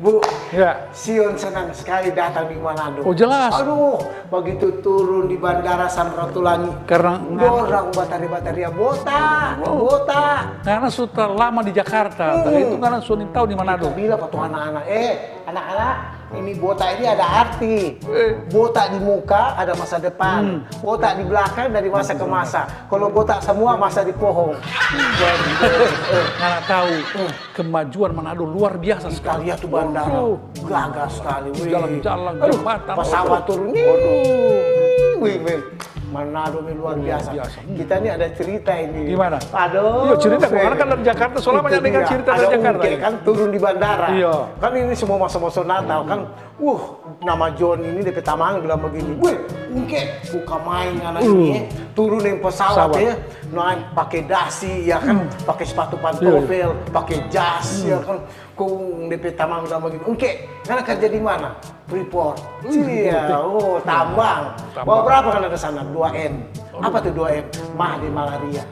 Bu, Ya. Sion senang sekali datang di Manado. Oh jelas. Aduh, begitu turun di Bandara Samratulangi. Karena orang batari-batari bota. karena sudah lama di Jakarta, itu karena sudah tahu di Manado. Bila pak tuh anak-anak, anak-anak, ini bota ini ada arti. Botak di muka ada masa depan, botak di belakang dari masa ke masa. Kalau botak semua masa di pohon. Karena tahu kemajuan Manado luar biasa sekali. Sekali ya tuh bandara, gagah sekali. Jalan-jalan, Aduh, jembatan. pesawat turun. Wih, Manado ini luar biasa. Kita ini ada cerita ini. Gimana? Aduh. Iya cerita, karena kan dari Jakarta, soalnya banyak dengar cerita dari Jakarta. Kan turun di bandara. Iya. Kan ini semua masa-masa Natal kan. Nama John ini DP Tamang bilang begini. Wih, buka main anak ini. Turunin pesawat ya. Naik pakai dasi ya kan, pakai sepatu pantofel, pakai jas ya kan. Kung DP Tamang bilang begini. Karena kerja di mana? Freeport. Iya, tambang. Bawa berapa kan ada sana? 2M. Apa tuh 2M? Mah di malaria.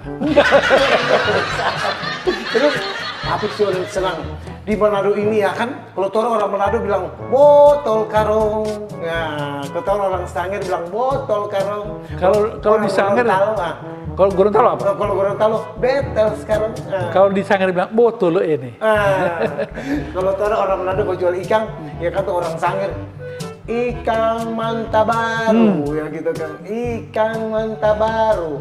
Terus tapi Sion senang di Manado ini ya kan, kalau orang Manado bilang botol karong, nah kalau orang Sangir bilang botol karong. Kalau di Sangir, kalau Gorontalo apa? Kalau Gorontalo betel sekarang. Kalau di Sangir bilang botol lo ini. Kalau orang Manado mau jual ikan, ya kan tuh orang Sangir ikan manta baru, ya gitu kan, ikan manta baru.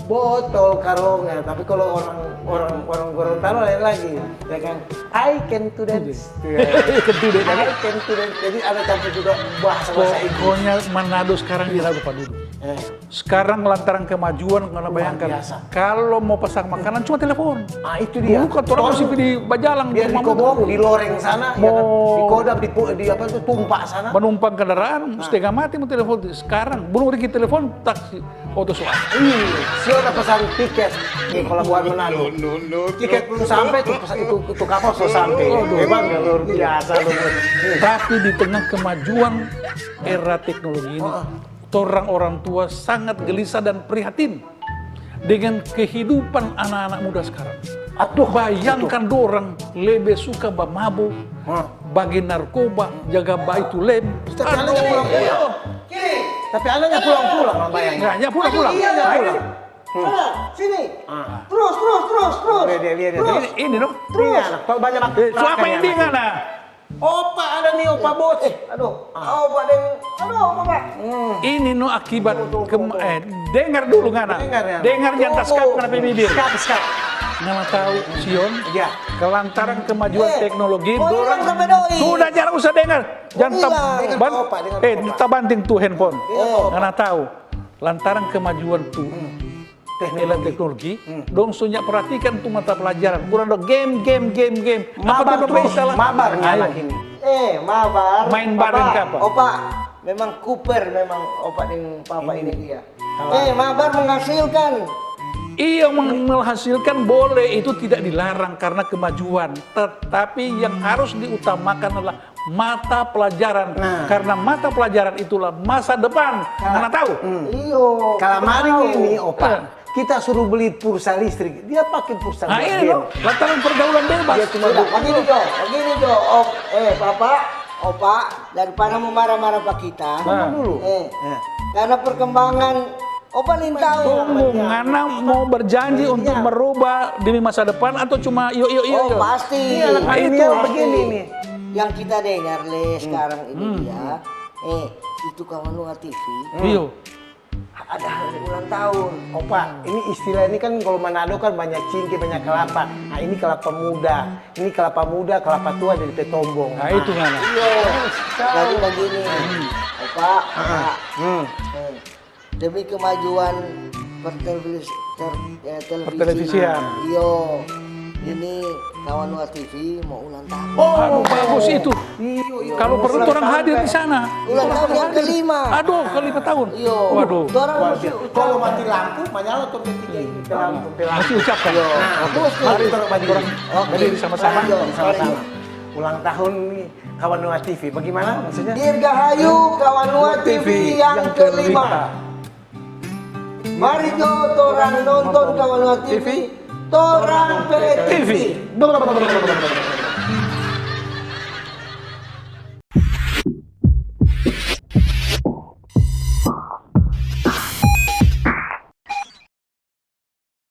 Botol karongnya, tapi kalau orang Gorontalo lain lagi, ya kan? I can do that. I can do that. Jadi ada campur juga bahasa Inggris. Pokoknya Manado sekarang diradu Pak Dudu. Sekarang lantaran kemajuan, karena bayangkan kalau mau pesan makanan cuma telepon. Itu dia. Bukan orang mesti di Bajalang, dia di Kobong, di loreng sana, ya kan? Di Kodam, di apa tuh tumpak sana. Menumpang kendaraan, setengah mati mau telepon. Sekarang belum lagi telepon taksi auto swap. Udah pesan tiket di Pelabuhan Manado. Tiket belum sampai tuh pesan itu kapal sudah sampai. Memang luar biasa loh. Tapi di tengah kemajuan era teknologi ini, orang tua sangat gelisah dan prihatin dengan kehidupan anak-anak muda sekarang. Bayangkan dorang lebih suka mabuk, bagi narkoba, jaga bayi itu lem. Tapi anaknya pulang-pulang. Tapi anaknya pulang-pulang, bayangin. Ya pulang-pulang. Iya, pulang. Sini. Terus. Lihat. Ini dong. Terus. Banyak Siapa yang di mana? Opa ada nih, Opa Bos. Opa Pak. Ini no akibat dengar dulu ngana. Dengar jangan skap ngana bibir. Skap. Nama tahu Sion. Ya. Kelantaran kemajuan teknologi, Dorang sampai doi. sudah jarang usah dengar. Jangan tabanting tuh handphone. Ngana tahu. Lantaran kemajuan tuh teknologi, dong sunyak perhatikan tuh mata pelajaran. Kurang dong game. Mabar terus, mabar anak ini. Mabar. Main bareng kapan? Opa, memang Cooper memang opa dengan papa ini dia. Mabar menghasilkan. Iya menghasilkan boleh, itu tidak dilarang karena kemajuan. Tetapi yang harus diutamakan adalah mata pelajaran. Karena mata pelajaran itulah masa depan. Mana tahu? Kalau kemarin ini Opa, kita suruh beli pulsa listrik, dia pakai pulsa ini loh, lantaran pergaulan bebas. Dia cuma begini Jo. Opa, daripada mau marah-marah pak kita, dulu. karena perkembangan Opa nih tahu. Tunggu, ngana mau berjanji untuk merubah demi masa depan atau cuma yo? Pasti. Ini begini nih. Yang kita dengar sekarang ini dia, itu kawan luar TV. Iya. Ada hari ulang tahun. Opa, ini istilah ini kan kalau Manado kan banyak cingki, banyak kelapa. Nah ini kelapa muda. Ini kelapa muda, kelapa tua dari petombong. Nah itu mana? Jadi begini, Opa. Demi kemajuan pertelevisian. Iyo, ini kawan luar TV mau ulang tahun. Aduh bagus itu. Kalau perlu orang hadir di sana. Ulang tahun yang kelima. Aduh, kelima tahun. Iyo. Waduh. Kalau mati lampu, menyala tuh ketiga ini. Masih ucapkan. Terus mari berdiri sama-sama. Ulang tahun nih kawan luar TV. Bagaimana maksudnya? Dirgahayu kawan luar TV yang kelima. Mari Jo, torang nonton kawan luar TV, torang TV.